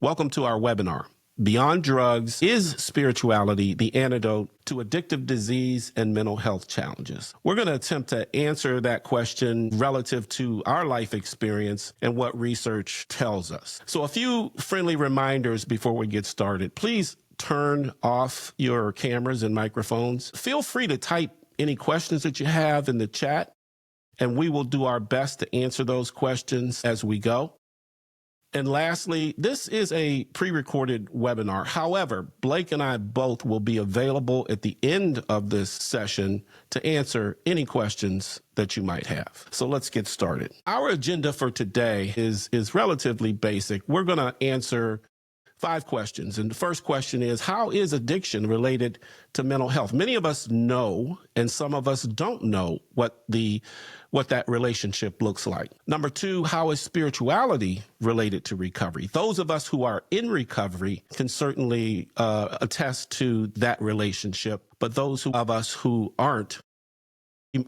Welcome to our webinar. Beyond Drugs, is spirituality the antidote to addictive disease and mental health challenges? We're going to attempt to answer that question relative to our life experience and what research tells us. So a few friendly reminders before we get started. Please turn off your cameras and microphones. Feel free to type any questions that you have in the chat, and we will do our best to answer those questions as we go. And lastly, this is a pre-recorded webinar. However, Blake and I both will be available at the end of this session to answer any questions that you might have. So let's get started. Our agenda for today is relatively basic. We're going to answer 5 questions. And the first question is, how is addiction related to mental health? Many of us know, and some of us don't know what that relationship looks like. Number 2, how is spirituality related to recovery? Those of us who are in recovery can certainly attest to that relationship, but those of us who aren't,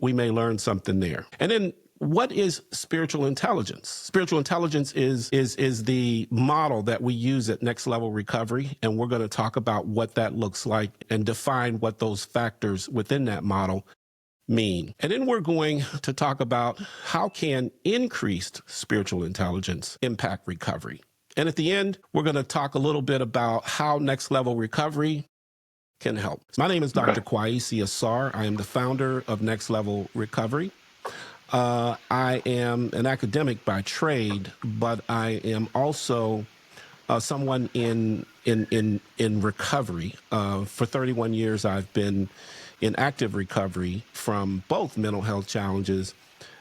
we may learn something there. And then, what is spiritual intelligence? Spiritual intelligence is the model that we use at Next Level Recovery, and we're going to talk about what that looks like and define what those factors within that model mean. And then we're going to talk about how can increased spiritual intelligence impact recovery. And at the end, we're going to talk a little bit about how Next Level Recovery can help. My name is Dr. Kweisi Ausar. I am the founder of Next Level Recovery. I am an academic by trade, but I am also someone in recovery. For 31 years, I've been in active recovery from both mental health challenges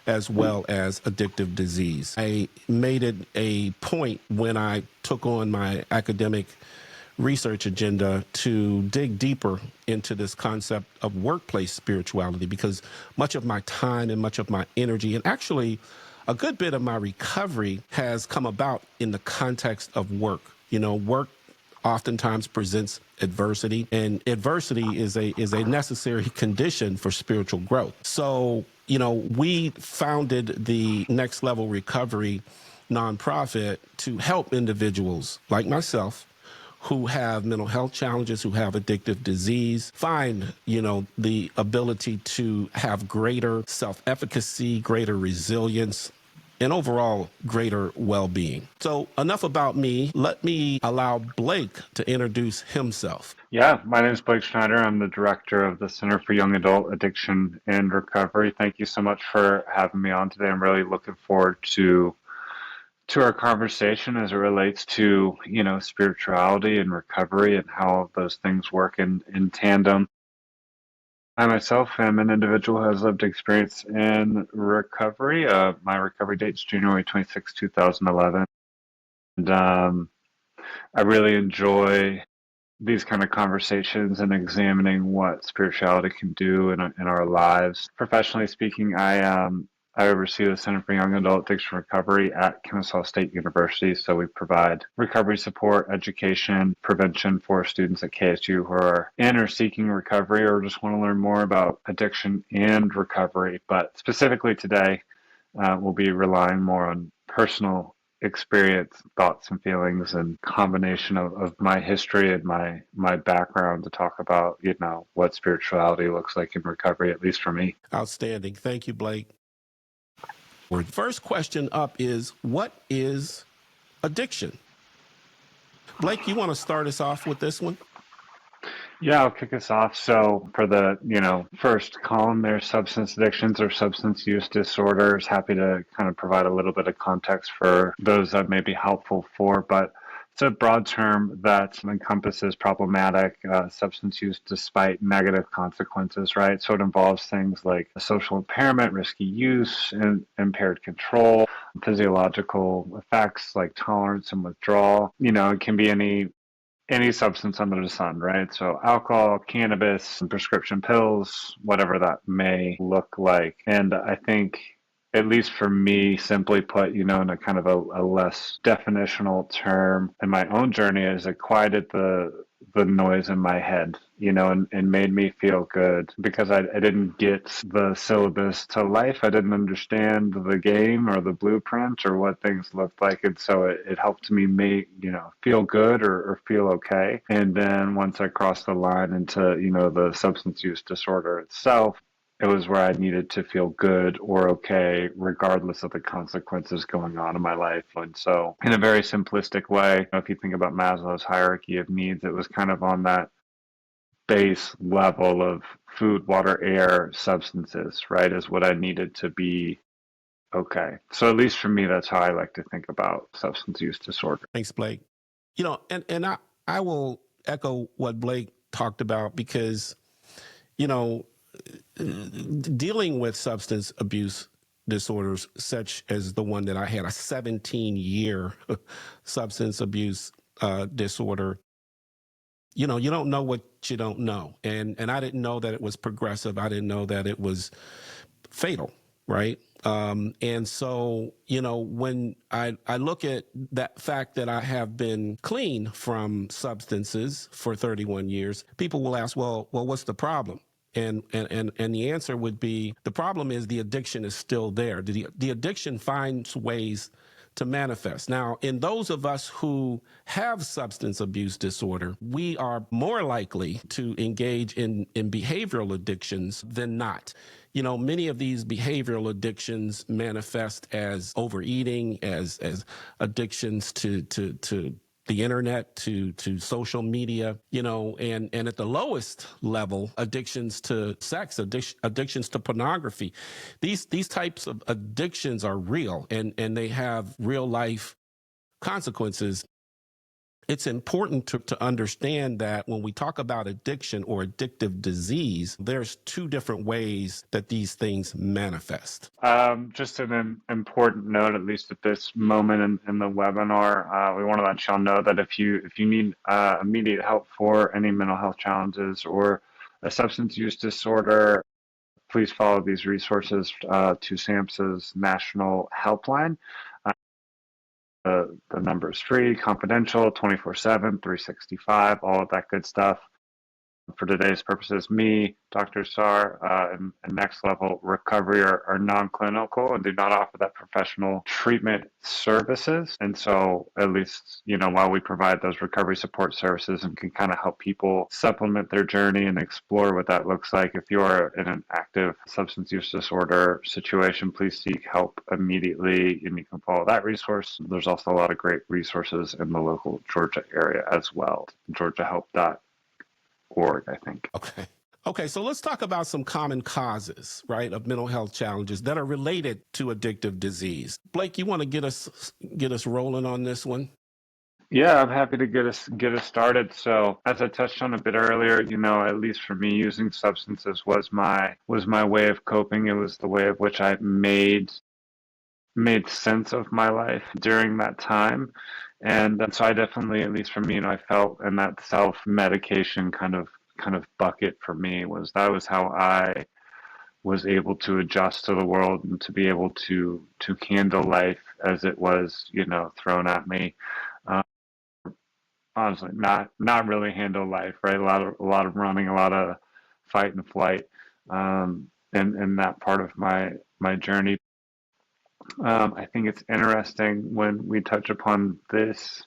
as well as addictive disease. I made it a point when I took on my academic research agenda to dig deeper into this concept of workplace spirituality, because much of my time and much of my energy, and actually a good bit of my recovery, has come about in the context of work. You know, work oftentimes presents adversity, and adversity is a necessary condition for spiritual growth. So, you know, we founded the Next Level Recovery nonprofit to help individuals like myself who have mental health challenges, who have addictive disease, find, the ability to have greater self-efficacy, greater resilience, and overall greater well-being. So enough about me. Let me allow Blake to introduce himself. Yeah, my name is Blake Schneider. I'm the director of the Center for Young Adult Addiction and Recovery. Thank you so much for having me on today. I'm really looking forward to our conversation as it relates to, spirituality and recovery and how those things work in tandem. I myself am an individual who has lived experience in recovery. My recovery date is January 26, 2011. And I really enjoy these kind of conversations and examining what spirituality can do in our lives. Professionally speaking, I oversee the Center for Young Adult Addiction Recovery at Kennesaw State University. So we provide recovery support, education, prevention for students at KSU who are in or seeking recovery or just want to learn more about addiction and recovery. But specifically today, we'll be relying more on personal experience, thoughts and feelings, and combination of my history and my background to talk about, what spirituality looks like in recovery, at least for me. Outstanding. Thank you, Blake. First question up is, what is addiction? Blake, you want to start us off with this one? Yeah, I'll kick us off. So for the, first column there, substance addictions or substance use disorders, happy to kind of provide a little bit of context for those that may be helpful for, but it's a broad term that encompasses problematic substance use despite negative consequences, right? So it involves things like social impairment, risky use, and impaired control, physiological effects like tolerance and withdrawal. It can be any substance under the sun, right? So alcohol, cannabis, prescription pills, whatever that may look like. And I think, at least for me, simply put, in a kind of a less definitional term, in my own journey, as I quieted the the noise in my head, and made me feel good because I didn't get the syllabus to life. I didn't understand the game or the blueprint or what things looked like. And so it helped me feel good or feel okay. And then once I crossed the line into, the substance use disorder itself, it was where I needed to feel good or okay, regardless of the consequences going on in my life. And so, in a very simplistic way, if you think about Maslow's hierarchy of needs, it was kind of on that base level of food, water, air, substances, right, is what I needed to be okay. So, at least for me, that's how I like to think about substance use disorder. Thanks, Blake. And I will echo what Blake talked about because, you know, dealing with substance abuse disorders such as the one that I had, a 17-year substance abuse disorder, you don't know what you don't know. And I didn't know that it was progressive. I didn't know that it was fatal, right? And so, when I look at that fact that I have been clean from substances for 31 years, people will ask, well, what's the problem? And the answer would be, the problem is the addiction is still there. The addiction finds ways to manifest. Now, in those of us who have substance abuse disorder, we are more likely to engage in behavioral addictions than not. Many of these behavioral addictions manifest as overeating, as addictions to the internet, to social media, and at the lowest level, addictions to sex, addictions to pornography. These types of addictions are real, and they have real life consequences. It's important to understand that when we talk about addiction or addictive disease, there's two different ways that these things manifest. Just an important note, at least at this moment in the webinar, we want to let y'all know that if you need immediate help for any mental health challenges or a substance use disorder, please follow these resources to SAMHSA's national helpline. The number is free, confidential, 24/7, 365, all of that good stuff. For today's purposes, me, Dr. Ausar, and Next Level Recovery are non-clinical and do not offer that professional treatment services. And so, at least, while we provide those recovery support services and can kind of help people supplement their journey and explore what that looks like, if you are in an active substance use disorder situation, please seek help immediately, and you can follow that resource. There's also a lot of great resources in the local Georgia area as well. GeorgiaHelp.org, I think. Okay, so let's talk about some common causes, right, of mental health challenges that are related to addictive disease. Blake, you want to get us rolling on this one? Yeah, I'm happy to get us started. So, as I touched on a bit earlier, at least for me, using substances was my way of coping. It was the way of which I made sense of my life during that time. And so I definitely, at least for me, I felt in that self-medication kind of bucket for me was how I was able to adjust to the world and to be able to handle life as it was, thrown at me. Honestly, not really handle life, right? A lot of running, a lot of fight and flight, and that part of my journey. I think it's interesting when we touch upon this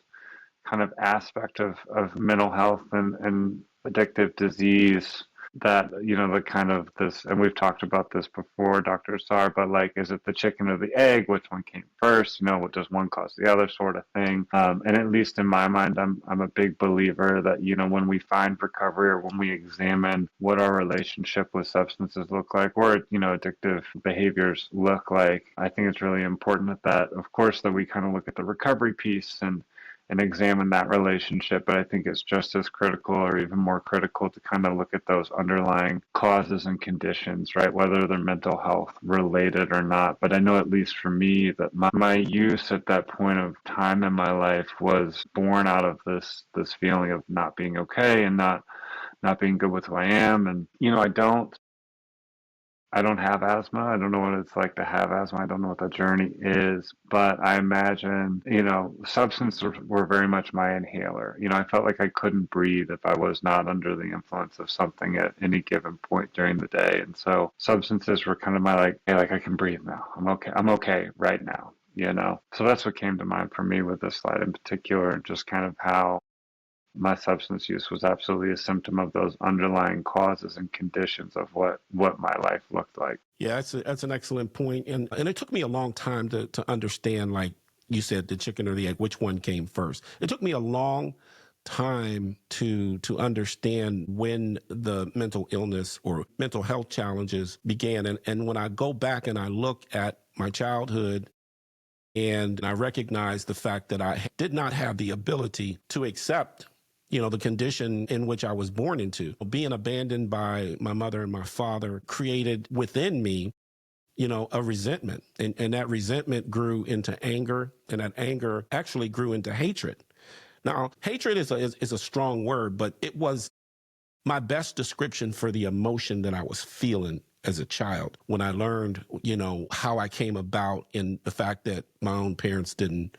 kind of aspect of mental health and addictive disease, that the kind of this, and we've talked about this before, Dr. Ausar, but like, is it the chicken or the egg? Which one came first? What does one cause the other, sort of thing? And at least in my mind, I'm a big believer that when we find recovery, or when we examine what our relationship with substances look like, or addictive behaviors look like, I think it's really important that of course that we kind of look at the recovery piece and examine that relationship. But I think it's just as critical, or even more critical, to kind of look at those underlying causes and conditions, right? Whether they're mental health related or not. But I know, at least for me, that my use at that point of time in my life was born out of this feeling of not being okay and not being good with who I am. And, I don't I don't have asthma. I don't know what it's like to have asthma. I don't know what the journey is, but I imagine, substances were very much my inhaler. I felt like I couldn't breathe if I was not under the influence of something at any given point during the day. And so substances were kind of my like, hey, like I can breathe now. I'm okay. I'm okay right now, So that's what came to mind for me with this slide in particular, and just kind of how my substance use was absolutely a symptom of those underlying causes and conditions of what my life looked like. Yeah, that's an excellent point. And it took me a long time to understand, like you said, the chicken or the egg, which one came first. It took me a long time to understand when the mental illness or mental health challenges began. And when I go back and I look at my childhood and I recognize the fact that I did not have the ability to accept, the condition in which I was born into. Being abandoned by my mother and my father created within me, a resentment. And that resentment grew into anger, and that anger actually grew into hatred. Now, hatred is a strong word, but it was my best description for the emotion that I was feeling as a child when I learned, how I came about in the fact that my own parents didn't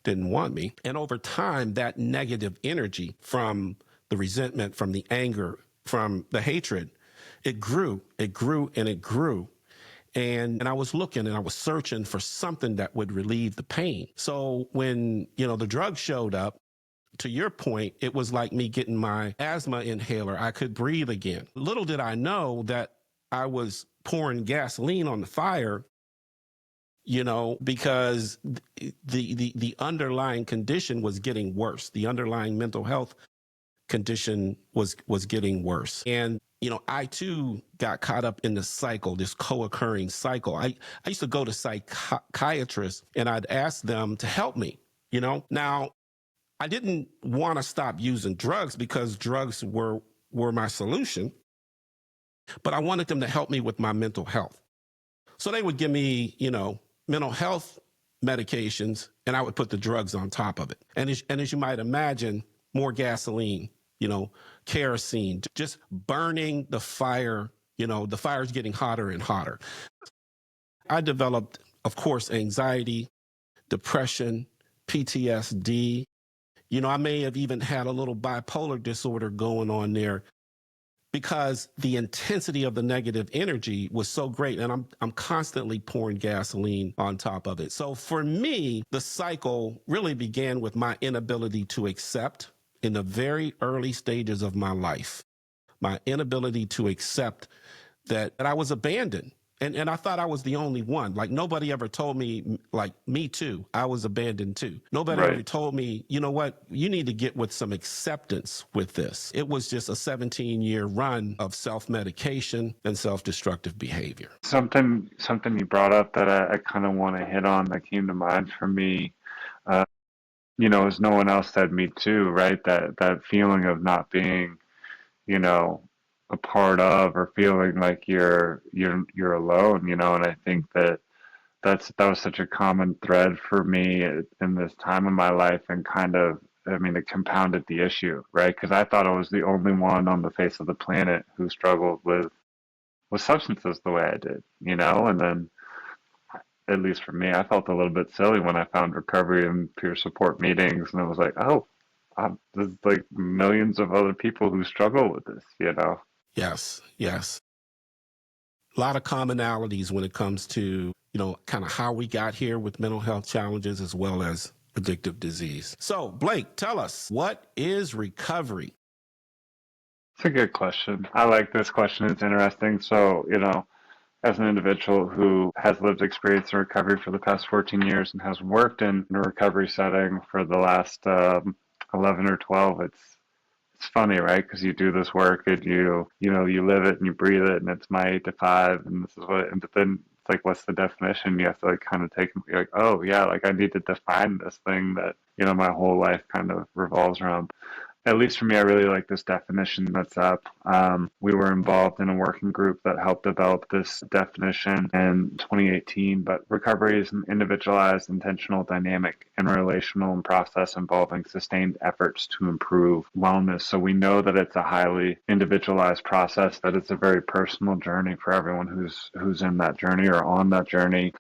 want me. And over time, that negative energy from the resentment, from the anger, from the hatred, it grew, and it grew. And I was looking and I was searching for something that would relieve the pain. So when, the drug showed up, to your point, it was like me getting my asthma inhaler. I could breathe again. Little did I know that I was pouring gasoline on the fire, because the underlying condition was getting worse. The underlying mental health condition was getting worse. And I too got caught up in the cycle, this co-occurring cycle. I used to go to psychiatrists and I'd ask them to help me. Now I didn't want to stop using drugs because drugs were my solution, but I wanted them to help me with my mental health. So they would give me, mental health medications, and I would put the drugs on top of it. And as you might imagine, more gasoline, kerosene, just burning the fire. The fire's getting hotter and hotter. I developed, of course, anxiety, depression, PTSD. I may have even had a little bipolar disorder going on there because the intensity of the negative energy was so great, and I'm constantly pouring gasoline on top of it. So for me, the cycle really began with my inability to accept in the very early stages of my life, my inability to accept that I was abandoned. And I thought I was the only one. Like nobody ever told me, like, me too, I was abandoned too. Nobody ever Right. told me, you know what, you need to get with some acceptance with this. It was just a 17-year run of self-medication and self-destructive behavior. Something you brought up that I kind of want to hit on that came to mind for me, uh, as no one else said me too, right? That feeling of not being, you know, a part of, or feeling like you're alone, and I think that was such a common thread for me in this time of my life, and kind of, I mean, it compounded the issue, right? Because I thought I was the only one on the face of the planet who struggled with substances the way I did, and then, at least for me, I felt a little bit silly when I found recovery and peer support meetings, and it was like, oh, there's like millions of other people who struggle with this. Yes, yes. A lot of commonalities when it comes to, kind of how we got here with mental health challenges as well as addictive disease. So, Blake, tell us, what is recovery? It's a good question. I like this question. It's interesting. So, as an individual who has lived experience in recovery for the past 14 years and has worked in a recovery setting for the last 11 or 12, it's funny, right? Because you do this work and you live it and you breathe it, and it's my 8 to 5, and this is what. And but then it's like, what's the definition? You have to like kind of take and be like, oh yeah, like I need to define this thing that my whole life kind of revolves around. at least for me, I really like this definition that's up. We were involved in a working group that helped develop this definition in 2018, but recovery is an individualized, intentional, dynamic, and relational process involving sustained efforts to improve wellness. So we know that it's a highly individualized process, that it's a very personal journey for everyone who's in that journey or on that journey.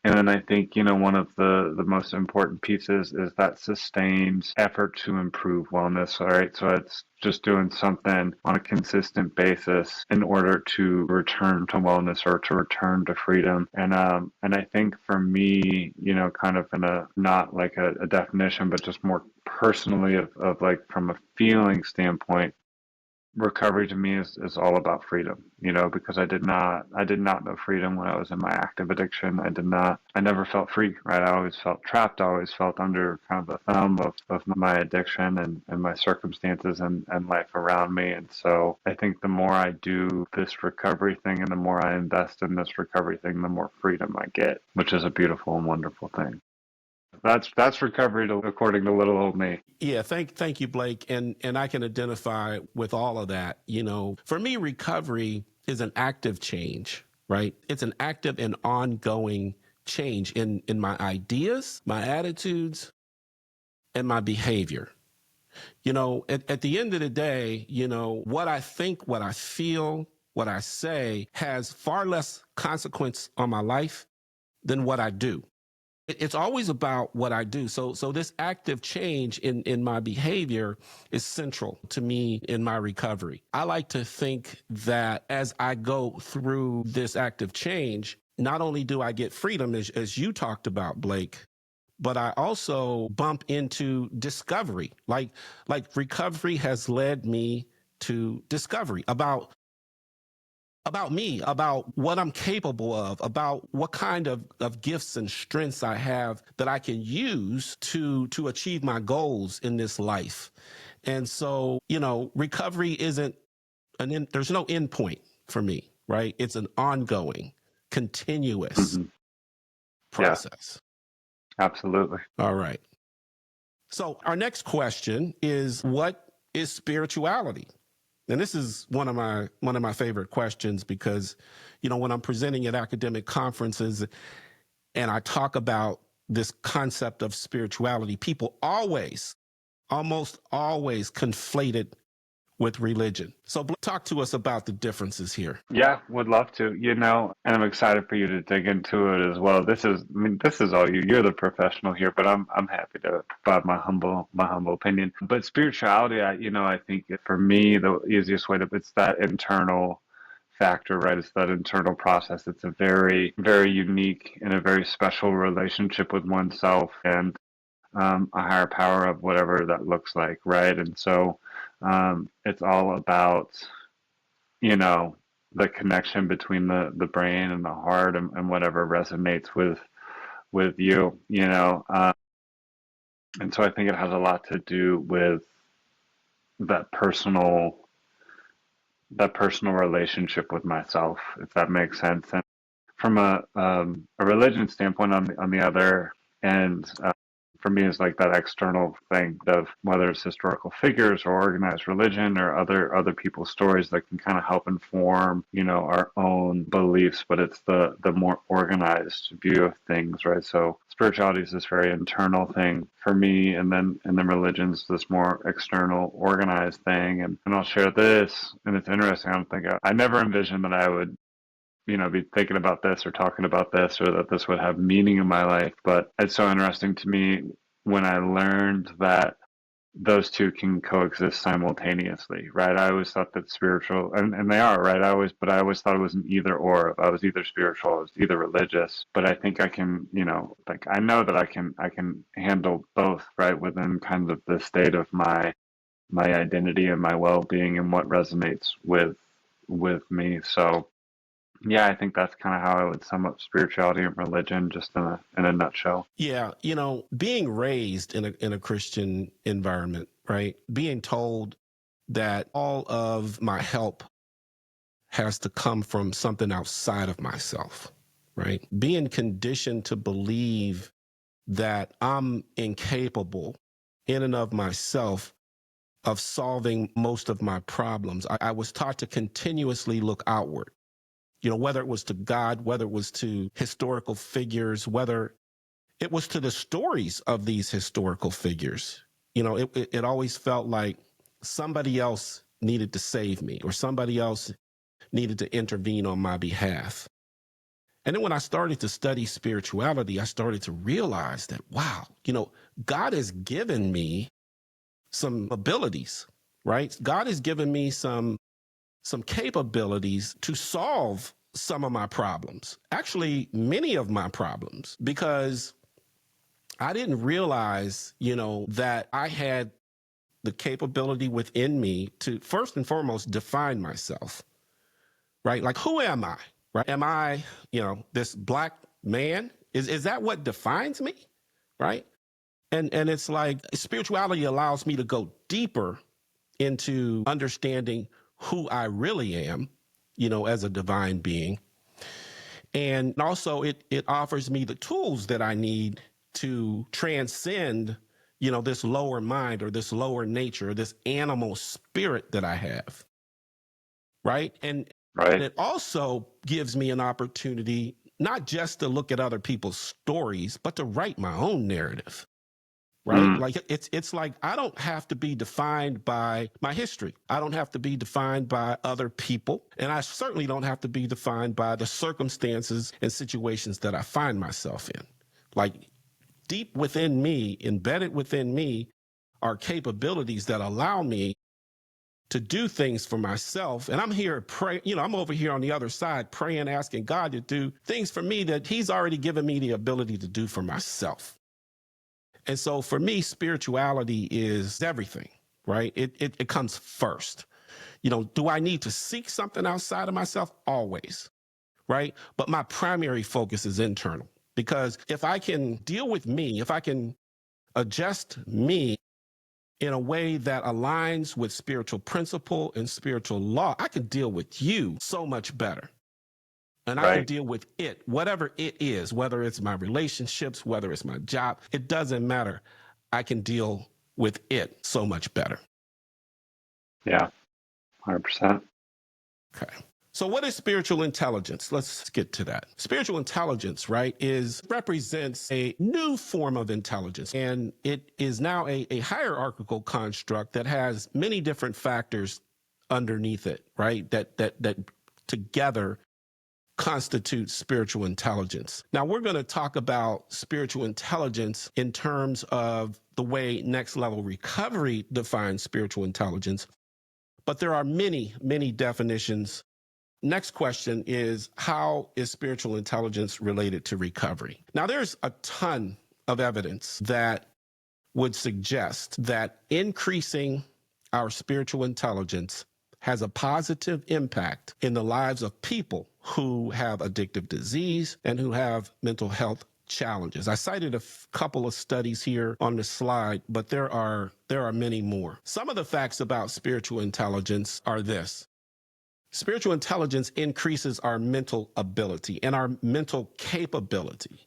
And then I think, one of the most important pieces is that sustained effort to improve wellness. All right. So it's just doing something on a consistent basis in order to return to wellness or to return to freedom. And I think for me, kind of in a, not like a definition, but just more personally of like from a feeling standpoint, recovery to me is all about freedom, because I did not know freedom when I was in my active addiction. I never felt free, right? I always felt trapped. I always felt under kind of the thumb of my addiction and my circumstances and life around me. And so I think the more I do this recovery thing and the more I invest in this recovery thing, the more freedom I get, which is a beautiful and wonderful thing. That's recovery according to little old me. Yeah, thank you, Blake. And I can identify with all of that. For me, recovery is an active change, right? It's an active and ongoing change in my ideas, my attitudes, and my behavior. At the end of the day, what I think, what I feel, what I say has far less consequence on my life than what I do. It's always about what I do. So this active change in my behavior is central to me in my recovery. I like to think that as I go through this active change, not only do I get freedom, as you talked about, Blake, but I also bump into discovery. Like recovery has led me to discovery about me, about what I'm capable of, about what kind of gifts and strengths I have that I can use to achieve my goals in this life. And so, recovery isn't there's no end point for me, right? It's an ongoing, continuous Hmm. Yeah, process. absolutely. All right. So our next question is, what is spirituality? And this is one of my favorite questions because, when I'm presenting at academic conferences and I talk about this concept of spirituality, people almost always conflate it with religion. So talk to us about the differences here. Yeah, would love to, and I'm excited for you to dig into it as well. This is all you. You're the professional here, but I'm happy to provide my humble opinion. But spirituality, I think for me, the easiest way to, it's that internal factor, right? It's that internal process. It's a very, very unique and a very special relationship with oneself and a higher power of whatever that looks like, right? And so it's all about you know, the connection between the brain and the heart and whatever resonates with you, and so I think it has a lot to do with that personal that personal relationship with myself, if that makes sense. And from a religion standpoint, on the other end, for me is like that external thing of whether it's historical figures or organized religion or other people's stories that can kind of help inform our own beliefs, but it's the more organized view of things, right? So spirituality is this very internal thing for me, and then religion's this more external organized thing. And I'll share this, and it's interesting. I never envisioned that I would be thinking about this or talking about this or that this would have meaning in my life. But it's so interesting to me when I learned that those two can coexist simultaneously, right? I always thought that spiritual, and they are, right? But I always thought it was an either or. I was either spiritual, I was either religious. But I think I can, like I know that I can handle both, right? Within kind of the state of my identity and my well-being and what resonates with me. So yeah, I think that's kind of how I would sum up spirituality and religion, just in a nutshell. Yeah, being raised in a Christian environment, right? Being told that all of my help has to come from something outside of myself, right? Being conditioned to believe that I'm incapable in and of myself of solving most of my problems. I was taught to continuously look outward, whether it was to God, whether it was to historical figures, whether it was to the stories of these historical figures. It always felt like somebody else needed to save me or somebody else needed to intervene on my behalf. And then when I started to study spirituality, I started to realize that, wow, God has given me some abilities, right? God has given me some capabilities to solve some of my problems, actually many of my problems, because I didn't realize, that I had the capability within me to first and foremost define myself, right? Like, who am I? Right? Am I, this black man? Is that what defines me? Right? And it's like spirituality allows me to go deeper into understanding who I really am, as a divine being. And also it offers me the tools that I need to transcend, this lower mind or this lower nature, this animal spirit that I have. Right. And Right. it also gives me an opportunity not just to look at other people's stories, but to write my own narrative. Right. Mm. Like it's like I don't have to be defined by my history. I don't have to be defined by other people. And I certainly don't have to be defined by the circumstances and situations that I find myself in. Like deep within me, embedded within me, are capabilities that allow me to do things for myself. And I'm here praying, I'm over here on the other side praying, asking God to do things for me that he's already given me the ability to do for myself. And so for me, spirituality is everything, right? It comes first. Do I need to seek something outside of myself? Always, right? But my primary focus is internal, because if I can deal with me, if I can adjust me in a way that aligns with spiritual principle and spiritual law, I can deal with you so much better. And I can Right. deal with it, whatever it is, whether it's my relationships, whether it's my job, it doesn't matter. I can deal with it so much better. Yeah. 100%. Okay. So what is spiritual intelligence? Let's get to that. Spiritual intelligence, right, represents a new form of intelligence. And it is now a hierarchical construct that has many different factors underneath it, right? That together constitutes spiritual intelligence. Now, we're going to talk about spiritual intelligence in terms of the way Next Level Recovery defines spiritual intelligence, but there are many, many definitions. Next question is, how is spiritual intelligence related to recovery? Now, there's a ton of evidence that would suggest that increasing our spiritual intelligence has a positive impact in the lives of people who have addictive disease and who have mental health challenges. I cited a couple of studies here on the slide, but there are many more. Some of the facts about spiritual intelligence are this. Spiritual intelligence increases our mental ability and our mental capability,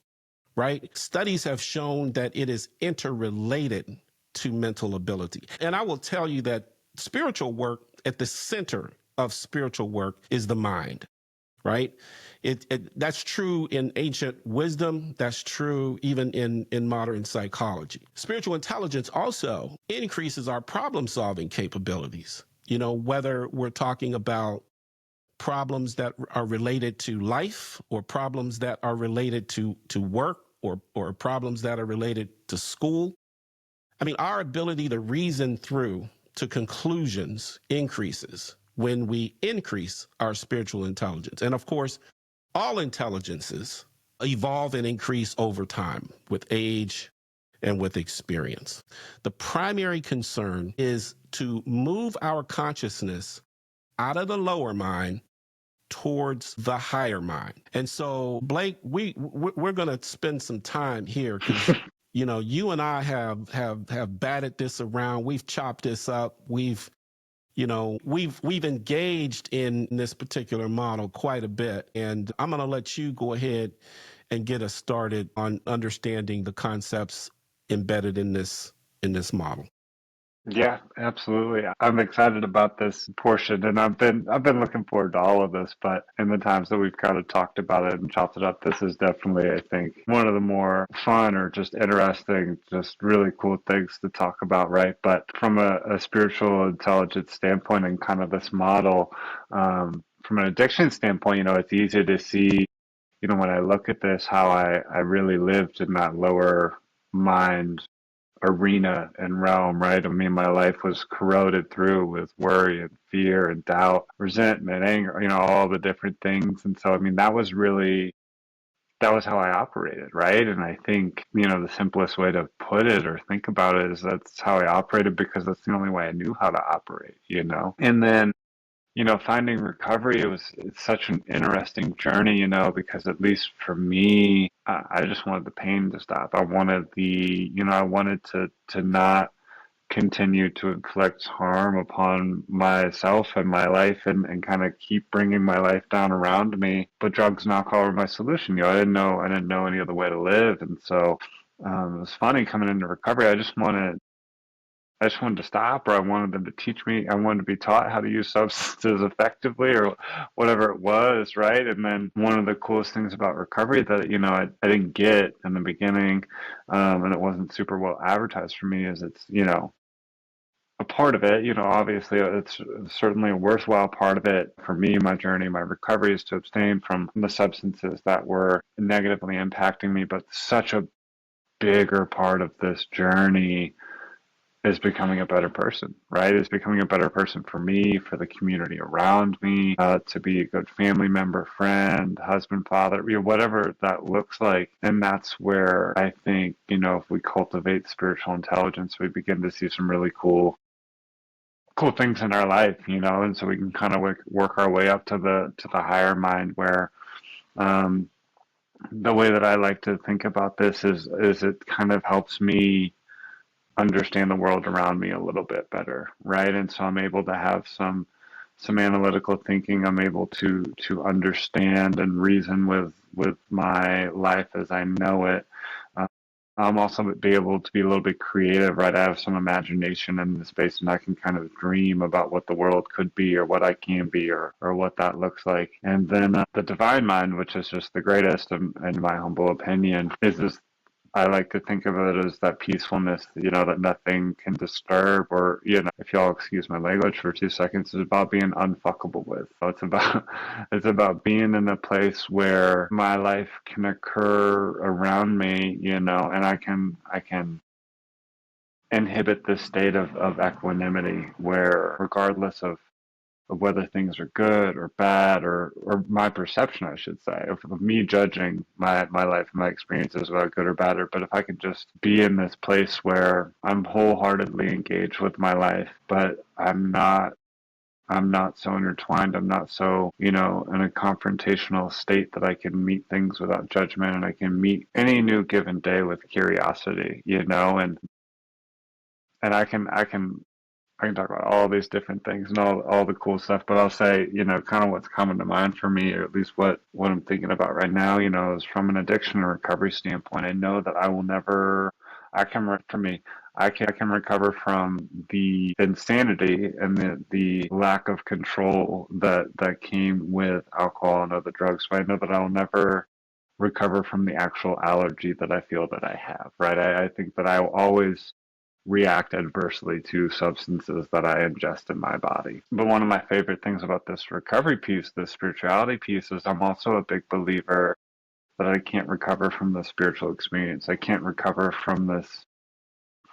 right? Studies have shown that it is interrelated to mental ability. And I will tell you that spiritual work, at the center of spiritual work, is the mind, right? That's true in ancient wisdom. That's true even in modern psychology. Spiritual intelligence also increases our problem-solving capabilities. Whether we're talking about problems that are related to life or problems that are related to work or problems that are related to school. I mean, our ability to reason through to conclusions increases when we increase our spiritual intelligence. And of course, all intelligences evolve and increase over time with age and with experience. The primary concern is to move our consciousness out of the lower mind towards the higher mind. And so, Blake, we're going to spend some time here because you and I have batted this around. We've chopped this up. We've engaged in this particular model quite a bit. And I'm going to let you go ahead and get us started on understanding the concepts embedded in this model. Yeah, absolutely. I'm excited about this portion, and I've been looking forward to all of this. But in the times that we've kind of talked about it and chopped it up, this is definitely, I think, one of the more fun or just interesting, just really cool things to talk about, right? But from a spiritual intelligence standpoint and kind of this model, from an addiction standpoint, it's easy to see, when I look at this, how I really lived in that lower mind arena and realm, right? I mean, my life was corroded through with worry and fear and doubt, resentment, anger, all the different things. And so, I mean, that was how I operated, right? And I think, the simplest way to put it or think about it is that's how I operated because that's the only way I knew how to operate. And then, finding recovery, it's such an interesting journey, because at least for me, I just wanted the pain to stop. I wanted I wanted to not continue to inflict harm upon myself and my life and kind of keep bringing my life down around me. But drugs and alcohol were my solution. I didn't know any other way to live. And so, it was funny coming into recovery. I just wanted to stop, or I wanted them to teach me. I wanted to be taught how to use substances effectively, or whatever it was, right? And then one of the coolest things about recovery that I didn't get in the beginning, and it wasn't super well advertised for me, is it's a part of it. Obviously, it's certainly a worthwhile part of it for me. My journey, my recovery, is to abstain from the substances that were negatively impacting me. But such a bigger part of this journey is becoming a better person, right? Is becoming a better person for me, for the community around me, to be a good family member, friend, husband, father, whatever that looks like. And that's where I think, if we cultivate spiritual intelligence, we begin to see some really cool things in our life, and so we can kind of work our way up to the higher mind where, um, the way that I like to think about this is it kind of helps me understand the world around me a little bit better, right? And so I'm able to have some analytical thinking. I'm able to understand and reason with my life as I know it. Uh, I'm also be able to be a little bit creative, right? I have some imagination in the space, and I can kind of dream about what the world could be, or what I can be, or what that looks like. And then, the divine mind, which is just the greatest, in my humble opinion, is this. I like to think of it as that peacefulness, that nothing can disturb, or, if y'all excuse my language for 2 seconds, it's about being unfuckable with. So it's about, it's about being in a place where my life can occur around me, and I can inhibit this state of equanimity where, regardless of whether things are good or bad, or my perception, I should say, of me judging my life and my experiences about good or bad. But if I could just be in this place where I'm wholeheartedly engaged with my life, but I'm not so intertwined. I'm not so, in a confrontational state, that I can meet things without judgment, and I can meet any new given day with curiosity, and I can talk about all these different things and all the cool stuff, but I'll say, kind of what's coming to mind for me, or at least what I'm thinking about right now, is from an addiction and recovery standpoint. I know that I will never, for me, I can recover from the insanity and the lack of control that came with alcohol and other drugs. But I know that I will never recover from the actual allergy that I feel that I have, right? I think that I will always react adversely to substances that I ingest in my body. But one of my favorite things about this recovery piece, this spirituality piece, is I'm also a big believer that I can't recover from the spiritual experience. I can't recover from this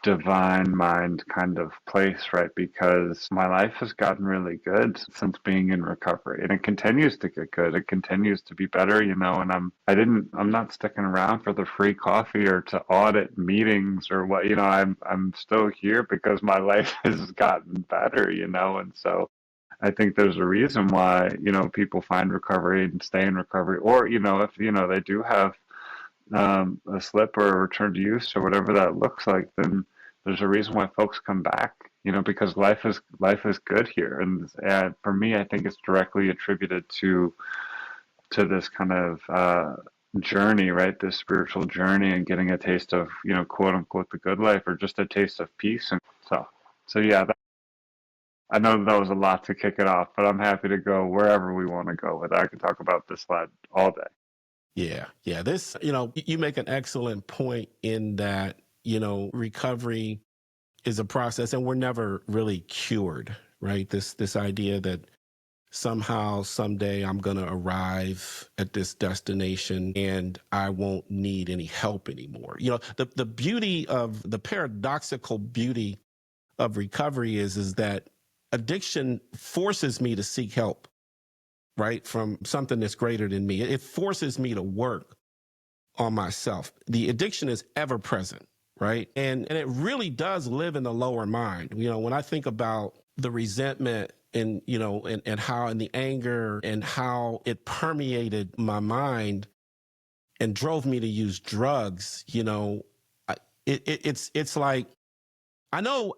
divine mind kind of place, right? Because my life has gotten really good since being in recovery, and it continues to get good. It continues to be better, and I'm not sticking around for the free coffee or to audit meetings or what, I'm still here because my life has gotten better, and so I think there's a reason why, people find recovery and stay in recovery, or, if, they do have, a slip or a return to use or whatever that looks like, then there's a reason why folks come back, because life is good here. And for me, I think it's directly attributed to this kind of, journey, right? This spiritual journey, and getting a taste of, quote unquote, the good life, or just a taste of peace. And so So yeah, I know that was a lot to kick it off, but I'm happy to go wherever we want to go with it. I could talk about this slide all day. Yeah. Yeah. This, you make an excellent point in that, recovery is a process and we're never really cured, right? This idea that somehow, someday I'm going to arrive at this destination and I won't need any help anymore. The beauty of the paradoxical beauty of recovery is that addiction forces me to seek help, right? From something that's greater than me. It forces me to work on myself. The addiction is ever present, right? And it really does live in the lower mind. When I think about the resentment and how, and the anger and how it permeated my mind and drove me to use drugs, it's like, I know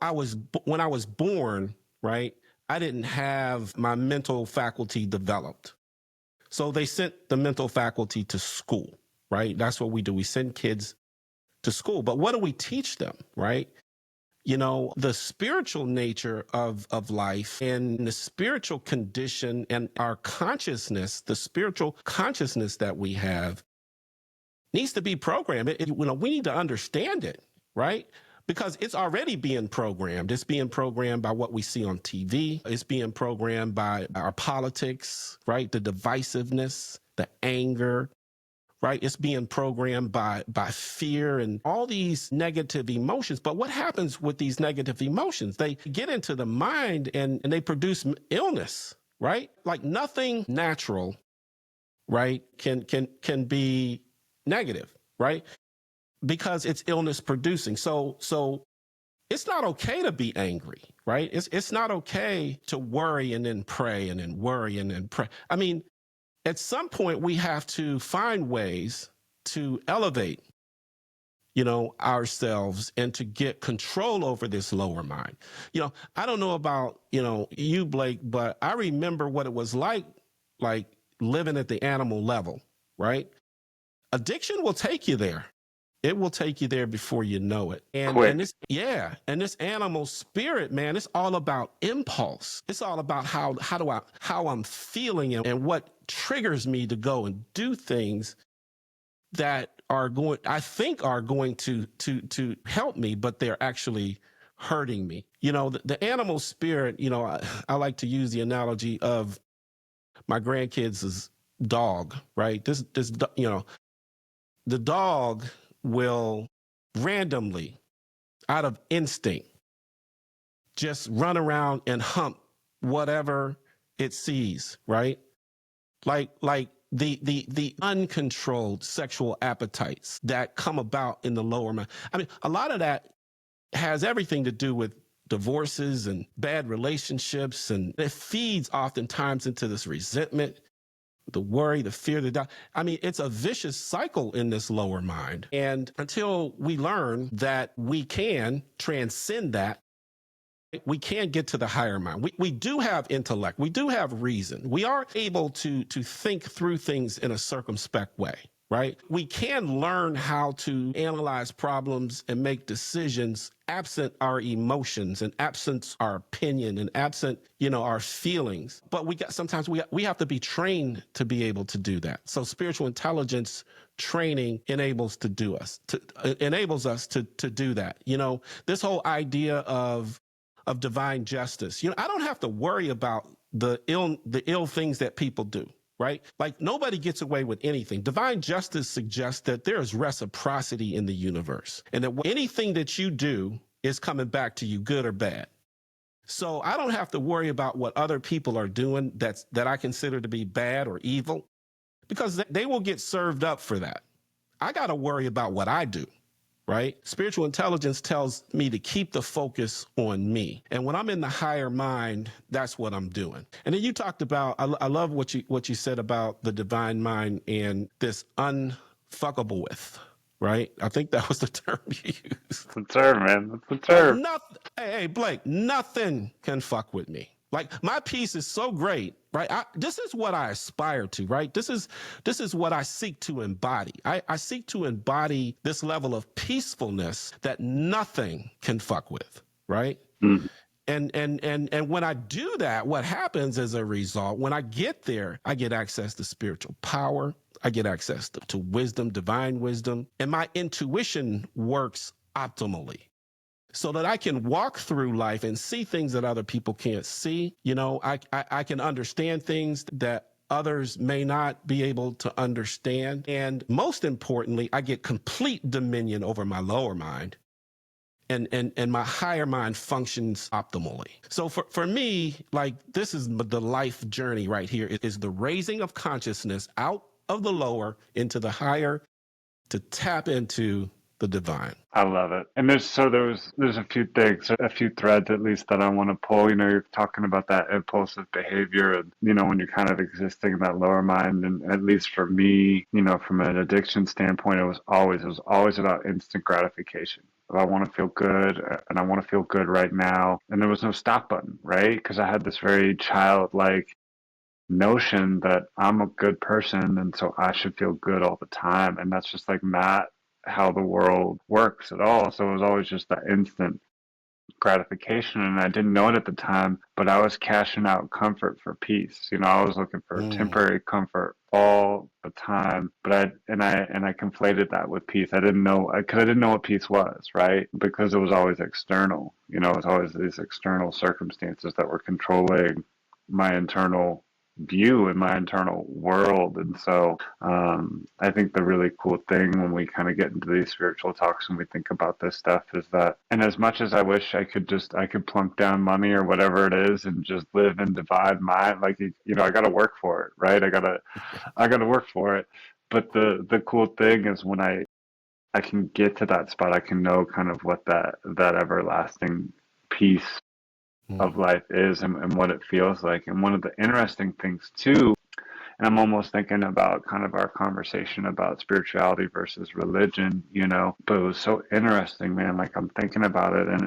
when I was born, right, I didn't have my mental faculty developed. So they sent the mental faculty to school, right? That's what we do. We send kids to school. But what do we teach them, right? The spiritual nature of life and the spiritual condition and our consciousness, the spiritual consciousness that we have needs to be programmed. We need to understand it, right? Because it's already being programmed. It's being programmed by what we see on TV. It's being programmed by our politics, right? The divisiveness, the anger, right? It's being programmed by fear and all these negative emotions. But what happens with these negative emotions? They get into the mind and they produce illness, right? Like nothing natural, right, can be negative, right? Because it's illness producing. So it's not okay to be angry, right? It's not okay to worry and then pray and then worry and then pray. I mean, at some point we have to find ways to elevate, ourselves and to get control over this lower mind. I don't know about, you, Blake, but I remember what it was like living at the animal level, right? Addiction will take you there. It will take you there before you know it. And this, yeah, and this animal spirit, man, it's all about impulse. It's all about how I'm feeling and what triggers me to go and do things that I think are going to help me, but they're actually hurting me. The animal spirit, I like to use the analogy of my grandkids' dog, right? The dog will randomly, out of instinct, just run around and hump whatever it sees, right? Like the uncontrolled sexual appetites that come about in the lower mind. I mean, a lot of that has everything to do with divorces and bad relationships, and it feeds oftentimes into this resentment, the worry, the fear, the doubt. I mean, it's a vicious cycle in this lower mind. And until we learn that we can transcend that, we can get to the higher mind. We do have intellect. We do have reason. We are able to think through things in a circumspect way, right? We can learn how to analyze problems and make decisions absent our emotions and absent our opinion and absent, our feelings. But sometimes we have to be trained to be able to do that. So spiritual intelligence training enables us to do that. This whole idea of divine justice. I don't have to worry about the ill things that people do, right? Like nobody gets away with anything. Divine justice suggests that there is reciprocity in the universe and that anything that you do is coming back to you, good or bad. So I don't have to worry about what other people are doing that I consider to be bad or evil, because they will get served up for that. I got to worry about what I do. Right? Spiritual intelligence tells me to keep the focus on me. And when I'm in the higher mind, that's what I'm doing. And then you talked about, I love what you said about the divine mind and this unfuckable with, right? I think that was the term you used. That's the term, man. That's the term. Like hey, Blake, nothing can fuck with me. Like my peace is so great, right? This is what I aspire to, right? This is what I seek to embody. I seek to embody this level of peacefulness that nothing can fuck with, right? And when I do that, what happens as a result, when I get there, I get access to spiritual power. I get access to wisdom, divine wisdom, and my intuition works optimally so that I can walk through life and see things that other people can't see. You know, I can understand things that others may not be able to understand. And most importantly, I get complete dominion over my lower mind. And my higher mind functions optimally. So for me, like, this is the life journey right here. It is the raising of consciousness out of the lower into the higher to tap into the divine. I love it. And there's a few things, a few threads at least that I want to pull. You know, you're talking about that impulsive behavior and, you know, when you're kind of existing in that lower mind. And at least for me, you know, from an addiction standpoint, it was always about instant gratification. I want to feel good and I want to feel good right now. And there was no stop button, right? Because I had this very childlike notion that I'm a good person and so I should feel good all the time. And that's just like not how the world works at all. So it was always just that instant gratification. And I didn't know it at the time, but I was cashing out comfort for peace. You know, I was looking for Mm, temporary comfort all the time. But I conflated that with peace. I didn't know, because I didn't know what peace was, right? Because it was always external. You know, it was always these external circumstances that were controlling my internal view in my internal world. And so I think the really cool thing when we kind of get into these spiritual talks and we think about this stuff is that, and as much as I wish I could plunk down money or whatever it is and just live and divide my, like, you know, I got to work for it, right? I got to work for it. But the cool thing is when I can get to that spot, I can know kind of what that everlasting peace of mm, life is and what it feels like. And one of the interesting things too, and I'm almost thinking about kind of our conversation about spirituality versus religion, you know, but it was so interesting, man. Like I'm thinking about it and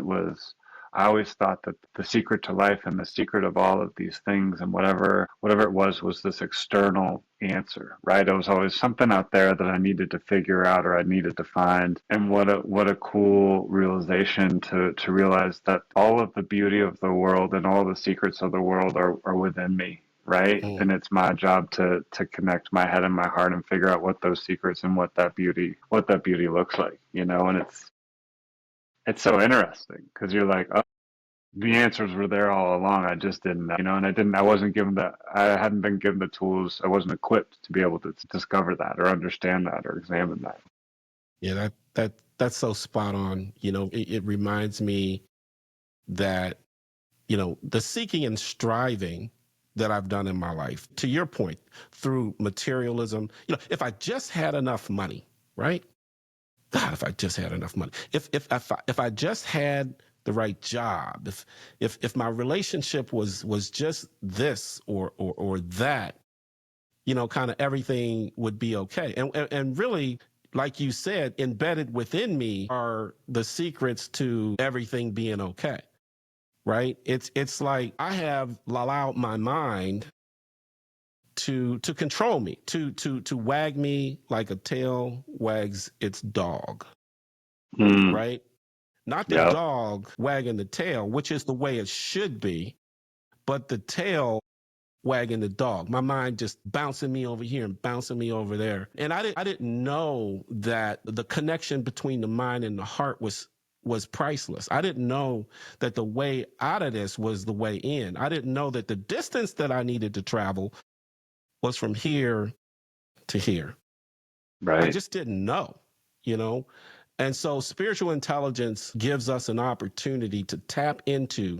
I always thought that the secret to life and the secret of all of these things and whatever it was this external answer, right? It was always something out there that I needed to figure out or I needed to find. And what a cool realization to realize that all of the beauty of the world and all the secrets of the world are within me, right? mm. And it's my job to connect my head and my heart and figure out what those secrets and what that beauty looks like, you know. And it's so interesting because you're like, oh, the answers were there all along. I just didn't know, you know. And I hadn't been given the tools. I wasn't equipped to be able to discover that or understand that or examine that. Yeah, that's so spot on. You know, it reminds me that, you know, the seeking and striving that I've done in my life, to your point, through materialism, you know, if I just had enough money, right? God, if I just had enough money, if I just had the right job, if my relationship was just this or that, you know, kind of everything would be okay. And really, like you said, embedded within me are the secrets to everything being okay. Right? It's like I have allowed my mind to control me, to wag me like a tail wags its dog, Mm, right? Not the yeah. dog wagging the tail, which is the way it should be, but the tail wagging the dog. My mind just bouncing me over here and bouncing me over there. And I didn't know that the connection between the mind and the heart was priceless. I didn't know that the way out of this was the way in. I didn't know that the distance that I needed to travel was from here to here. I Right. just didn't know, you know? And so spiritual intelligence gives us an opportunity to tap into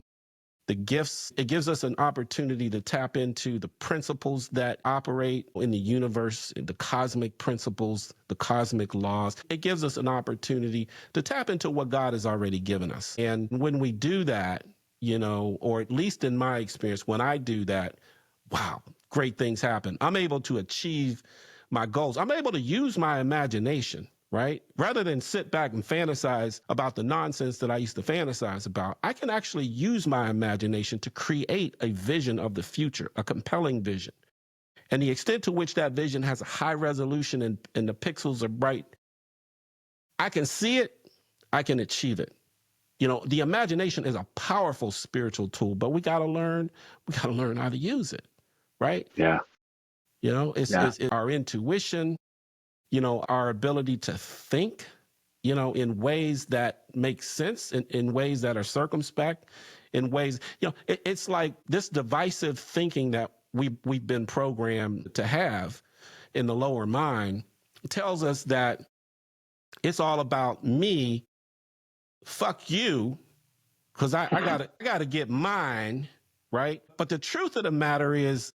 the gifts. It gives us an opportunity to tap into the principles that operate in the universe, the cosmic principles, the cosmic laws. It gives us an opportunity to tap into what God has already given us. And when we do that, you know, or at least in my experience, when I do that, wow, great things happen. I'm able to achieve my goals. I'm able to use my imagination, right? Rather than sit back and fantasize about the nonsense that I used to fantasize about, I can actually use my imagination to create a vision of the future, a compelling vision. And the extent to which that vision has a high resolution and the pixels are bright, I can see it, I can achieve it. You know, the imagination is a powerful spiritual tool, but we got to learn how to use it, right? Yeah. You know, Yeah. it's our intuition, you know, our ability to think, you know, in ways that make sense, in ways that are circumspect, in ways, you know, it's like this divisive thinking that we've been programmed to have in the lower mind tells us that it's all about me, fuck you, because I gotta get mine, right? But the truth of the matter is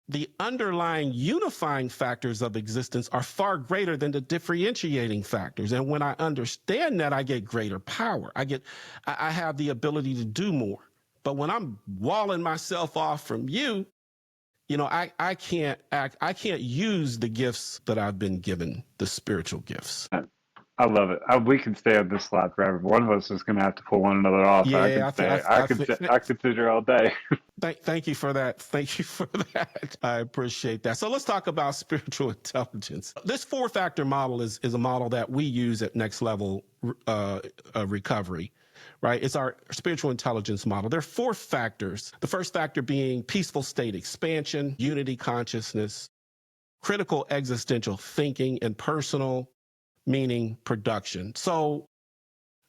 the underlying unifying factors of existence are far greater than the differentiating factors. And when I understand that, I get greater power. I have the ability to do more. But when I'm walling myself off from you, you know, I can't use the gifts that I've been given, the spiritual gifts. I love it. We can stay on this slide forever. One of us is going to have to pull one another off. I Yeah, can stay. I could sit here all day. thank you for that. Thank you for that. I appreciate that. So let's talk about spiritual intelligence. This 4-factor model is a model that we use at Next Level Recovery, right? It's our spiritual intelligence model. There are 4 factors. The first factor being peaceful state expansion, unity consciousness, critical existential thinking, and personal meaning production. So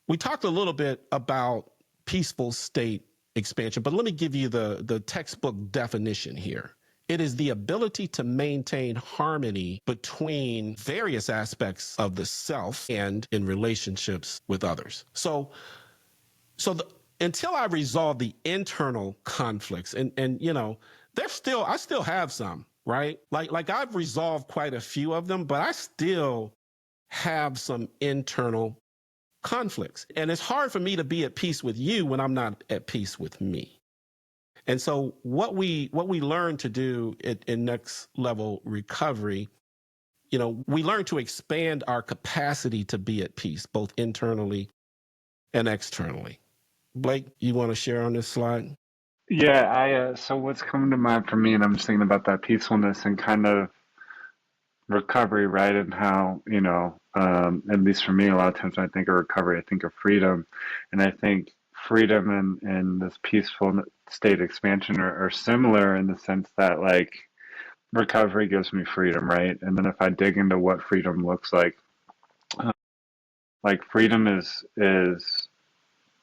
we talked a little bit about peaceful state expansion, but let me give you the textbook definition here. It is the ability to maintain harmony between various aspects of the self and in relationships with others. Until I resolve the internal conflicts, and you know, I still have some, right? Like I've resolved quite a few of them, but I still have some internal conflicts. And it's hard for me to be at peace with you when I'm not at peace with me. And so what we learn to do in Next Level Recovery, you know, we learn to expand our capacity to be at peace, both internally and externally. Blake, you want to share on this slide? Yeah. So what's coming to mind for me, and I'm just thinking about that peacefulness and kind of recovery, right? And how, at least for me, a lot of times when I think of recovery, I think of freedom. And I think freedom and this peaceful state expansion are similar in the sense that, like, recovery gives me freedom, right? And then if I dig into what freedom looks uh, like freedom is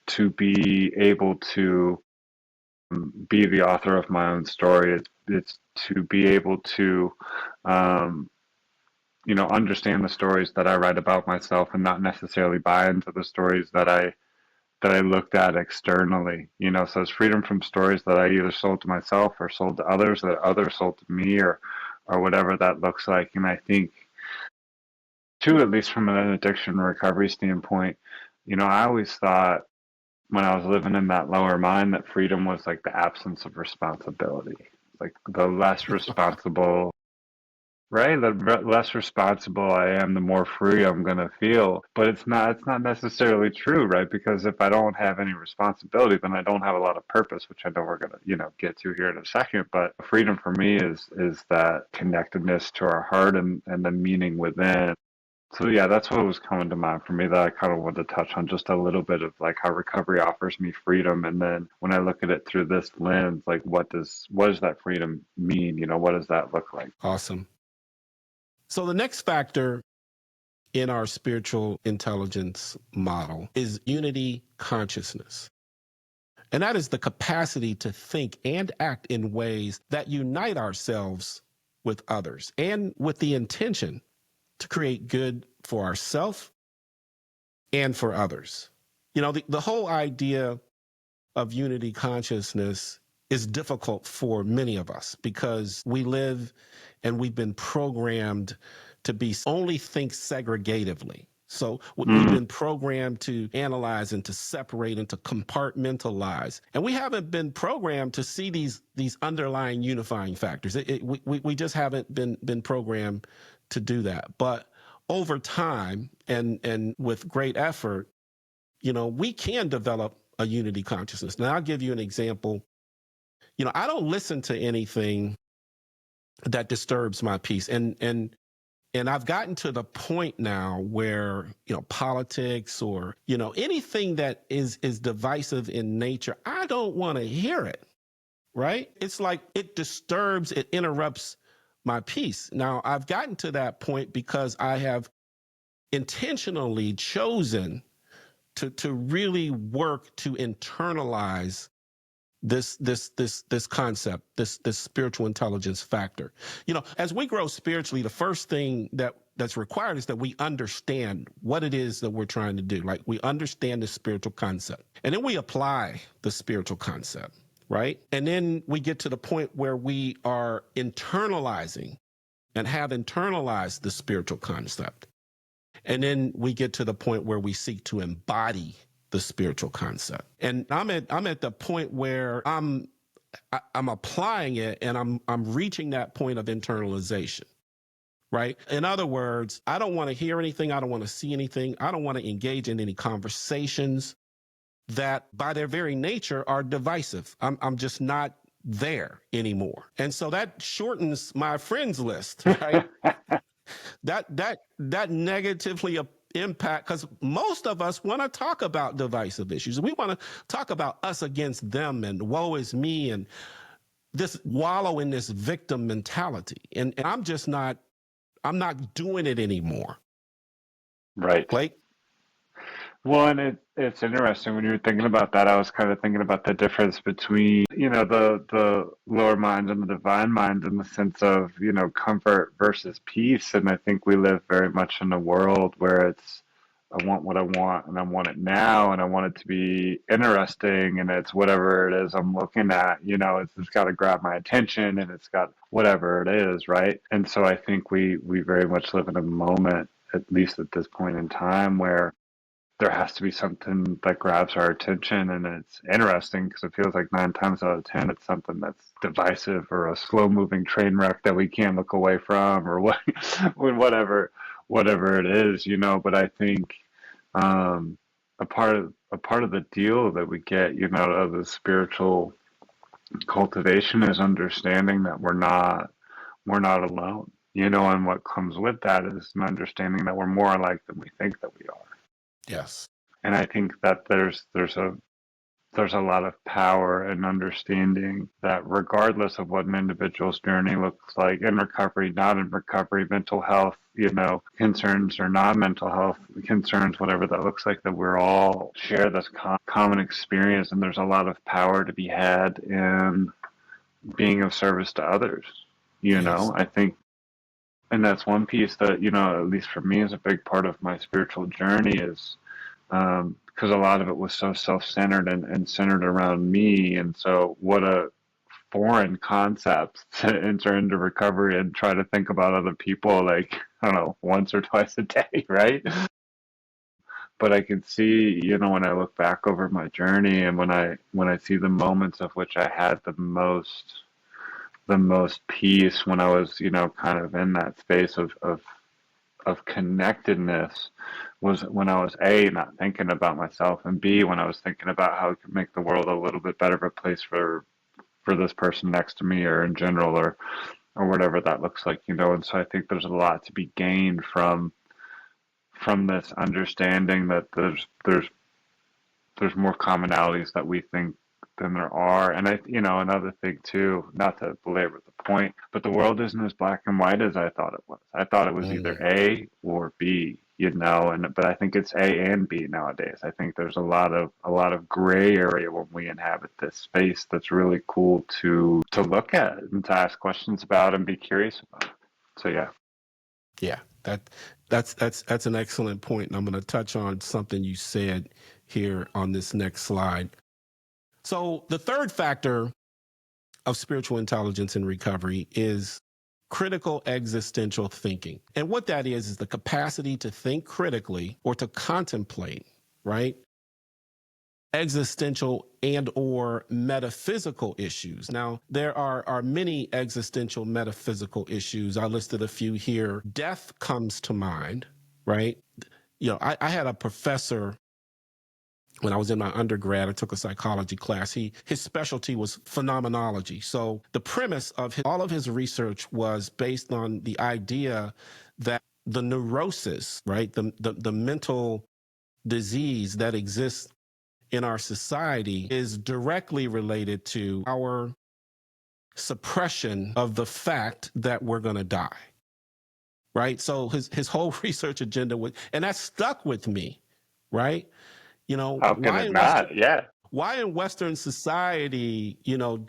to be able to be the author of my own story. It's to be able to um, understand the stories that I write about myself and not necessarily buy into the stories that I looked at externally. So it's freedom from stories that I either sold to myself or sold to others, that others sold to me, or whatever that looks like. And I think too, at least from an addiction recovery standpoint, I always thought when I was living in that lower mind that freedom was like the absence of responsibility. Like the less responsible, right? The less responsible I am, the more free I'm gonna feel. But it's not necessarily true, right? Because if I don't have any responsibility, then I don't have a lot of purpose, which I know we're gonna, get to here in a second. But freedom for me is that connectedness to our heart and the meaning within. So yeah, that's what was coming to mind for me that I kind of wanted to touch on just a little bit of like how recovery offers me freedom. And then when I look at it through this lens, like what does that freedom mean? What does that look like? Awesome. So the next factor in our spiritual intelligence model is unity consciousness. And that is the capacity to think and act in ways that unite ourselves with others and with the intention to create good for ourselves and for others. The whole idea of unity consciousness is difficult for many of us because we live and we've been programmed to be only think segregatively. So we've been programmed to analyze and to separate and to compartmentalize. And we haven't been programmed to see these underlying unifying factors. We just haven't been programmed to do that. But over time and with great effort, we can develop a unity consciousness. Now, I'll give you an example. I don't listen to anything that disturbs my peace. And And I've gotten to the point now where, politics or, anything that is divisive in nature, I don't want to hear it, right? It's like it disturbs, it interrupts my peace. Now, I've gotten to that point because I have intentionally chosen to really work to internalize this concept, this spiritual intelligence factor. As we grow spiritually, the first thing that's required is that we understand what it is that we're trying to do. Like, we understand the spiritual concept, and then we apply the spiritual concept, right? And then we get to the point where we are internalizing and have internalized the spiritual concept. And then we get to the point where we seek to embody the spiritual concept. And I'm at the point where I'm applying it, and I'm reaching that point of internalization. Right. In other words, I don't want to hear anything. I don't want to see anything. I don't want to engage in any conversations that by their very nature are divisive. I'm just not there anymore. And so that shortens my friends list, right? that negatively impact, because most of us want to talk about divisive issues. We want to talk about us against them and woe is me and this wallow in this victim mentality. And I'm not doing it anymore. Right. Blake? Well, and it's interesting when you were thinking about that. I was kind of thinking about the difference between, the lower mind and the divine mind in the sense of, comfort versus peace. And I think we live very much in a world where it's, I want what I want and I want it now and I want it to be interesting and it's whatever it is I'm looking at, it's got to grab my attention and it's got whatever it is, right? And so I think we very much live in a moment, at least at this point in time, where there has to be something that grabs our attention, and it's interesting because it feels like 9 times out of 10 it's something that's divisive or a slow-moving train wreck that we can't look away from, or whatever it is, But I think a part of the deal that we get, out of the spiritual cultivation is understanding that we're not alone, and what comes with that is an understanding that we're more alike than we think that we are. Yes. And I think that there's a lot of power in understanding that regardless of what an individual's journey looks like, in recovery, not in recovery, mental health, concerns or non-mental health concerns, whatever that looks like, that we're all share this common experience, and there's a lot of power to be had in being of service to others. Yes. I think, and that's one piece that, at least for me, is a big part of my spiritual journey is because a lot of it was so self-centered and centered around me. And so what a foreign concept to enter into recovery and try to think about other people, like, I don't know, once or twice a day, right? But I can see, when I look back over my journey and when I see the moments of which I had the most peace, when I was, kind of in that space of connectedness, was when I was A, not thinking about myself, and B, when I was thinking about how I could make the world a little bit better of a place for this person next to me, or in general, or whatever that looks like, And so I think there's a lot to be gained from this understanding that there's more commonalities that we think than there are. And another thing too, not to belabor the point, but the world isn't as black and white as I thought it was. I thought it was either A or B, but I think it's A and B nowadays. I think there's a lot of gray area when we inhabit this space that's really cool to look at and to ask questions about and be curious about. So yeah. Yeah, that's an excellent point. And I'm going to touch on something you said here on this next slide. So the third factor of spiritual intelligence in recovery is critical existential thinking. And what that is the capacity to think critically or to contemplate, right? Existential and or metaphysical issues. Now, there are many existential metaphysical issues. I listed a few here. Death comes to mind, right? I had a professor When I was in my undergrad, I took a psychology class. His specialty was phenomenology. So the premise of all of his research was based on the idea that the neurosis, right, the mental disease that exists in our society is directly related to our suppression of the fact that we're going to die. Right. So his whole research agenda was, and that stuck with me. Right. You know, How can it not? Yeah. why in Western society, you know,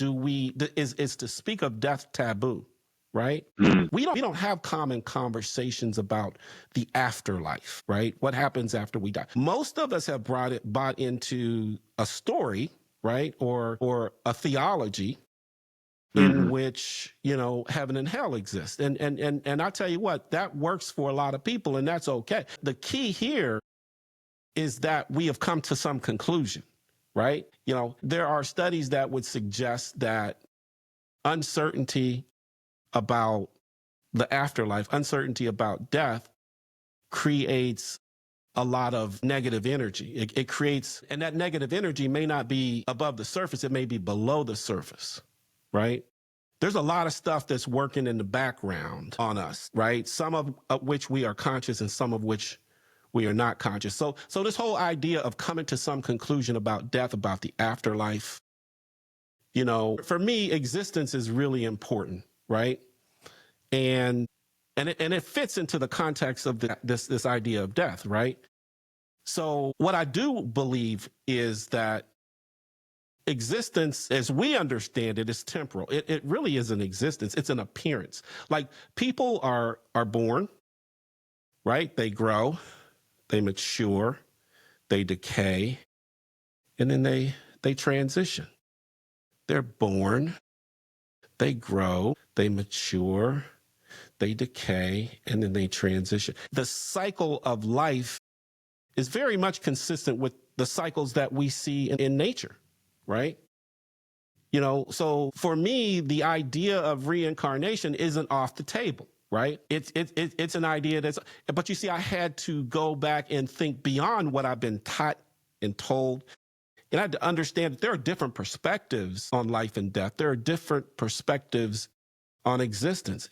is to speak of death taboo, right? Mm. We don't have common conversations about the afterlife, right? What happens after we die? Most of us have bought into a story, right, or a theology in which, you know, heaven and hell exist, and I tell you what, that works for a lot of people, and that's okay. The key here is that we have come to some conclusion, right? You know, there are studies that would suggest that uncertainty about the afterlife, uncertainty about death creates a lot of negative energy. It creates, and that negative energy may not be above the surface, it may be below the surface, right? There's a lot of stuff that's working in the background on us, right? Some of which we are conscious and some of which we are not conscious. So this whole idea of coming to some conclusion about death, about the afterlife, you know, for me, existence is really important, right? And it fits into the context of this idea of death, right? So what I do believe is that existence, as we understand it, is temporal. It really is an existence. It's an appearance. Like people are born, right? They grow, they mature, they decay, and then they transition. They're born, they grow, they mature, they decay, and then they transition. The cycle of life is very much consistent with the cycles that we see in nature, right? You know, so for me, the idea of reincarnation isn't off the table, right? It's an idea but you see, I had to go back and think beyond what I've been taught and told. And I had to understand that there are different perspectives on life and death. There are different perspectives on existence.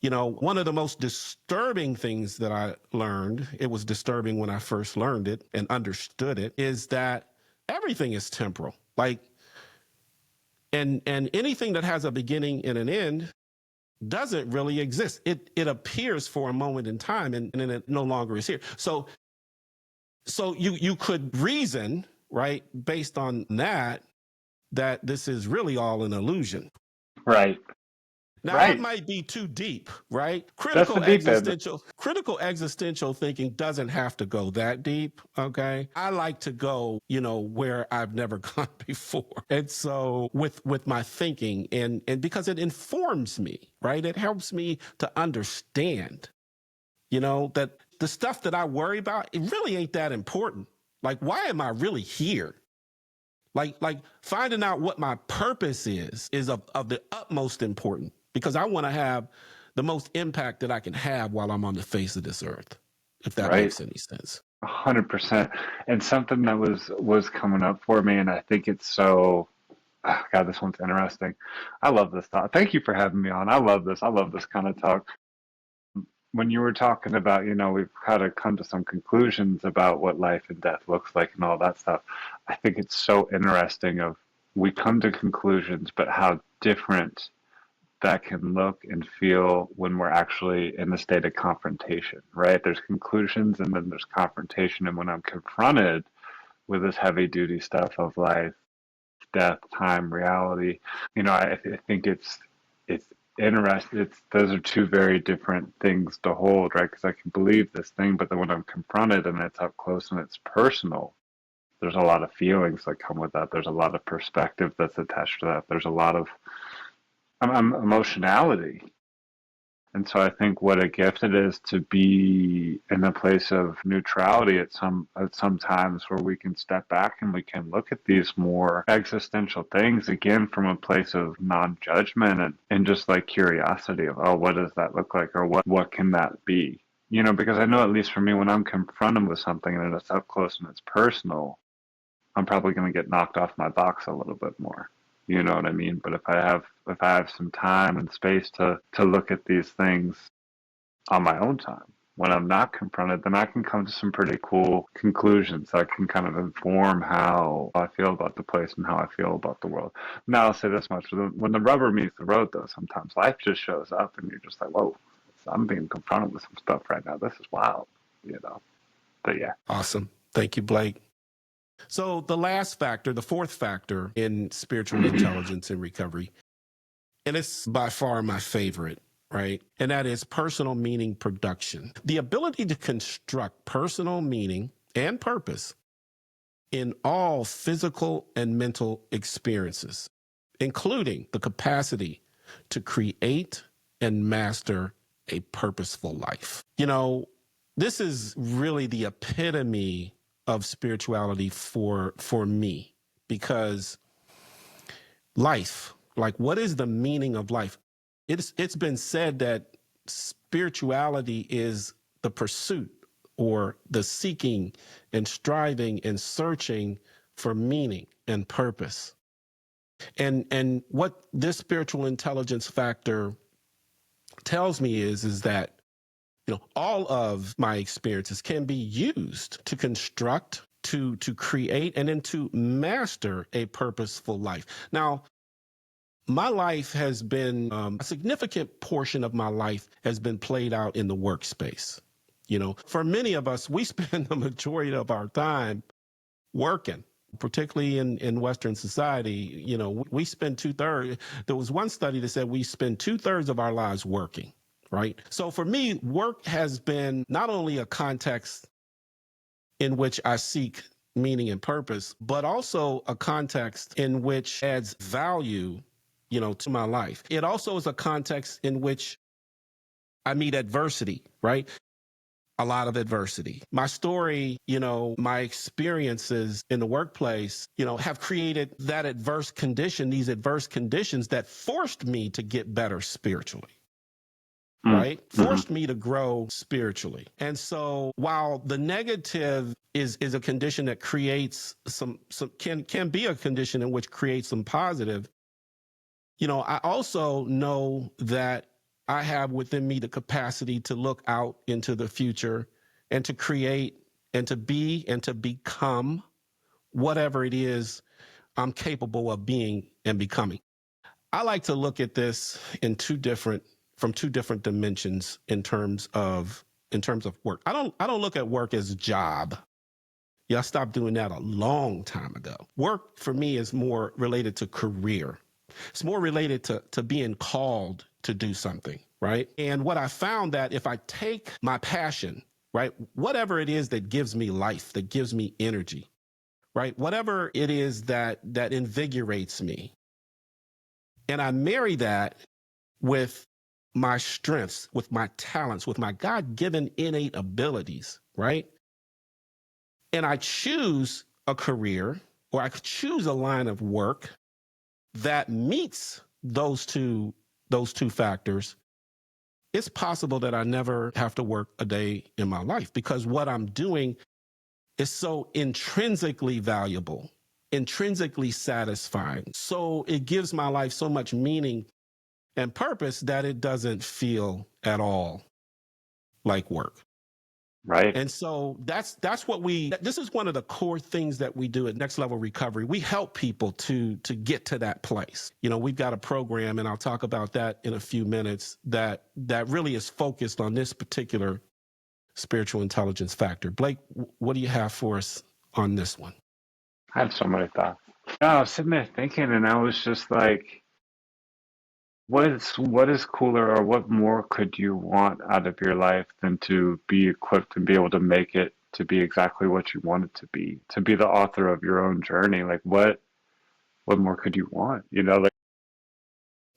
You know, one of the most disturbing things that I learned, it was disturbing when I first learned it and understood it, is that everything is temporal. Like, and anything that has a beginning and an end doesn't really exist. It appears for a moment in time and then it no longer is here. So you could reason, right, based on that this is really all an illusion. Right. Now that Right. might be too deep, right? That's the deep end. Critical existential thinking doesn't have to go that deep, okay? I like to go, you know, where I've never gone before. And so with my thinking and because it informs me, right? It helps me to understand, you know, that the stuff that I worry about, it really ain't that important. Like, why am I really here? Like finding out what my purpose is of the utmost importance because I want to have the most impact that I can have while I'm on the face of this earth, if that Right. makes any sense. 100%. And something that was coming up for me, and I think it's so. Oh, God, this one's interesting. I love this talk. Thank you for having me on. I love this. I love this kind of talk. When you were talking about, you know, we've kind of come to some conclusions about what life and death looks like and all that stuff. I think it's so interesting of we come to conclusions, but how different that can look and feel when we're actually in the state of confrontation, right? There's conclusions and then there's confrontation. And when I'm confronted with this heavy duty stuff of life, death, time, reality, you know, I think it's interesting. It's those are two very different things to hold, right? Because I can believe this thing, but then when I'm confronted and it's up close and it's personal, there's a lot of feelings that come with that. There's a lot of perspective that's attached to that. There's a lot of emotionality. And so I think what a gift it is to be in a place of neutrality at some times where we can step back and we can look at these more existential things again from a place of non-judgment and just like curiosity of, oh, what does that look like, or what can that be? You know, because I know at least for me when I'm confronted with something and it's up close and it's personal, I'm probably going to get knocked off my box a little bit more. You know what I mean? But if I have some time and space to look at these things on my own time, when I'm not confronted, then I can come to some pretty cool conclusions that can kind of inform how I feel about the place and how I feel about the world. Now, I'll say this much: when the rubber meets the road, though, sometimes life just shows up, and you're just like, "Whoa, I'm being confronted with some stuff right now. This is wild," you know. But yeah. Awesome. Thank you, Blake. So the last factor, the fourth factor in spiritual intelligence and recovery, and it's by far my favorite, right? And that is personal meaning production. The ability to construct personal meaning and purpose in all physical and mental experiences, including the capacity to create and master a purposeful life. You know, this is really the epitome of spirituality for me, because life, like, what is the meaning of life? It's been said that spirituality is the pursuit or the seeking and striving and searching for meaning and purpose. And what this spiritual intelligence factor tells me is that, you know, all of my experiences can be used to construct, to create, and then to master a purposeful life. Now, my life has been, a significant portion of my life has been played out in the workspace. You know, for many of us, we spend the majority of our time working, particularly in Western society. You know, we spend 2/3. There was one study that said we spend 2/3 of our lives working, right? So for me, work has been not only a context in which I seek meaning and purpose, but also a context in which adds value, you know, to my life. It also is a context in which I meet adversity, right? A lot of adversity. My story, you know, my experiences in the workplace, you know, have created that adverse condition, these adverse conditions that forced me to get better spiritually. Right? Forced me to grow spiritually. And so while the negative is a condition that creates some can be a condition in which creates some positive, you know, I also know that I have within me the capacity to look out into the future and to create and to be and to become whatever it is I'm capable of being and becoming. I like to look at this from two different dimensions in terms of work. I don't look at work as a job. Yeah, I stopped doing that a long time ago. Work for me is more related to career. It's more related to being called to do something, right? And what I found that if I take my passion, right, whatever it is that gives me life, that gives me energy, right, whatever it is that invigorates me, and I marry that with my strengths, with my talents, with my God-given innate abilities, right? And I choose a career, or I could choose a line of work that meets those two factors. It's possible that I never have to work a day in my life, because what I'm doing is so intrinsically valuable, intrinsically satisfying. So it gives my life so much meaning and purpose that it doesn't feel at all like work. Right. And so that's what this is one of the core things that we do at Next Level Recovery. We help people to get to that place. You know, we've got a program, and I'll talk about that in a few minutes, that really is focused on this particular spiritual intelligence factor. Blake, what do you have for us on this one? I have so many thoughts. No, I was sitting there thinking, and I was just like, what is cooler, or what more could you want out of your life than to be equipped and be able to make it to be exactly what you want it to be the author of your own journey? Like, what more could you want? You know, like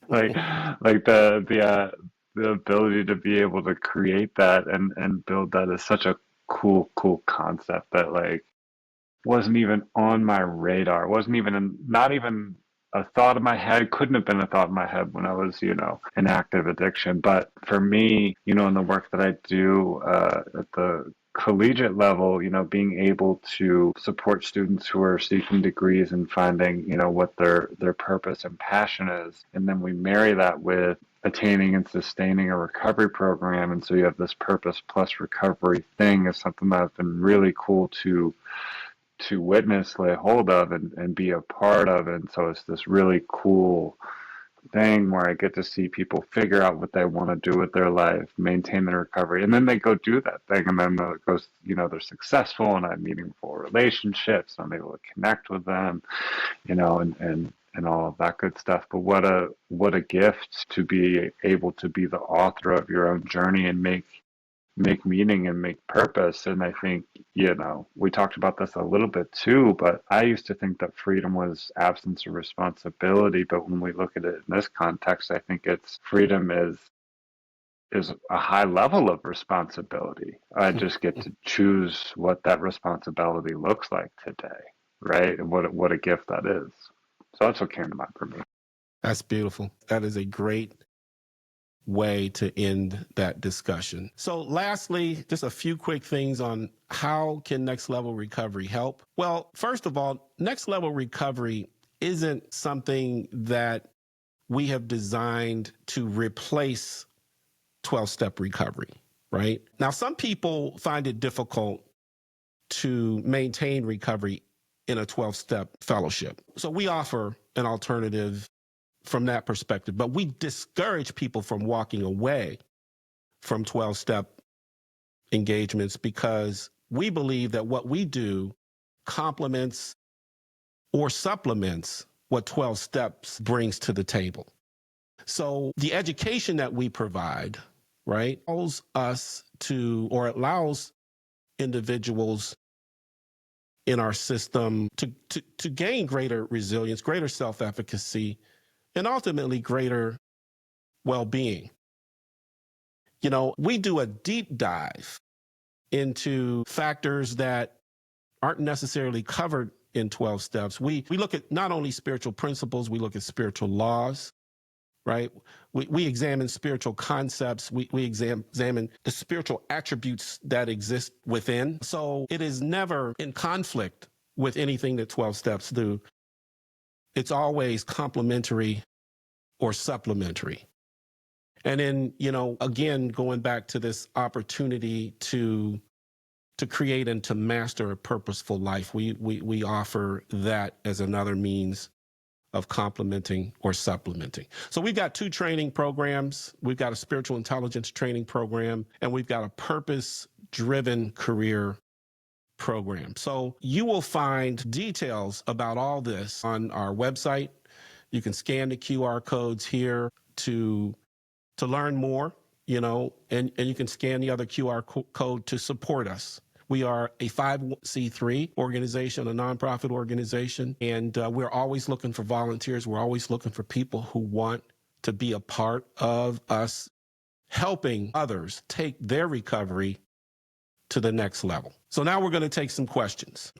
like the ability to be able to create that and build that is such a cool concept that, like, wasn't even on my radar. Wasn't even not even a thought in my head. Couldn't have been a thought in my head when I was, in active addiction. But for me, in the work that I do at the collegiate level, being able to support students who are seeking degrees and finding, what their purpose and passion is. And then we marry that with attaining and sustaining a recovery program. And so you have this purpose plus recovery thing is something that's been really cool to witness, lay hold of, and be a part of. And so it's this really cool thing where I get to see people figure out what they want to do with their life, maintain their recovery, and then they go do that thing, and then it goes, they're successful and have meaningful relationships. I'm able to connect with them, and all of that good stuff. But what a gift to be able to be the author of your own journey and make meaning and make purpose. And I think, we talked about this a little bit too, but I used to think that freedom was absence of responsibility. But when we look at it in this context, I think it's freedom is a high level of responsibility. I just get to choose what that responsibility looks like today, right? And what a gift that is. So that's what came to mind for me. That's beautiful. That is a great way to end that discussion. So lastly, just a few quick things on how can next level recovery help? Well, first of all, next level recovery isn't something that we have designed to replace 12-step recovery, right? Now, some people find it difficult to maintain recovery in a 12-step fellowship. So we offer an alternative from that perspective, but we discourage people from walking away from 12-step engagements because we believe that what we do complements or supplements what 12 steps brings to the table. So the education that we provide, right, allows us to, or allows individuals in our system to gain greater resilience, greater self-efficacy, and ultimately greater well-being. We do a deep dive into factors that aren't necessarily covered in 12 steps. We look at not only spiritual principles, we look at spiritual laws, right? We examine spiritual concepts. We examine the spiritual attributes that exist within. So it is never in conflict with anything that 12 steps do. It's always complementary or supplementary. And then, again, going back to this opportunity to create and to master a purposeful life, we offer that as another means of complementing or supplementing. So we've got 2 training programs. We've got a spiritual intelligence training program, and we've got a purpose-driven career program. So you will find details about all this on our website. You can scan the QR codes here to learn more, and you can scan the other QR code to support us. We are a 501c3 organization, a nonprofit organization, and we're always looking for volunteers. We're always looking for people who want to be a part of us helping others take their recovery to the next level. So now we're going to take some questions.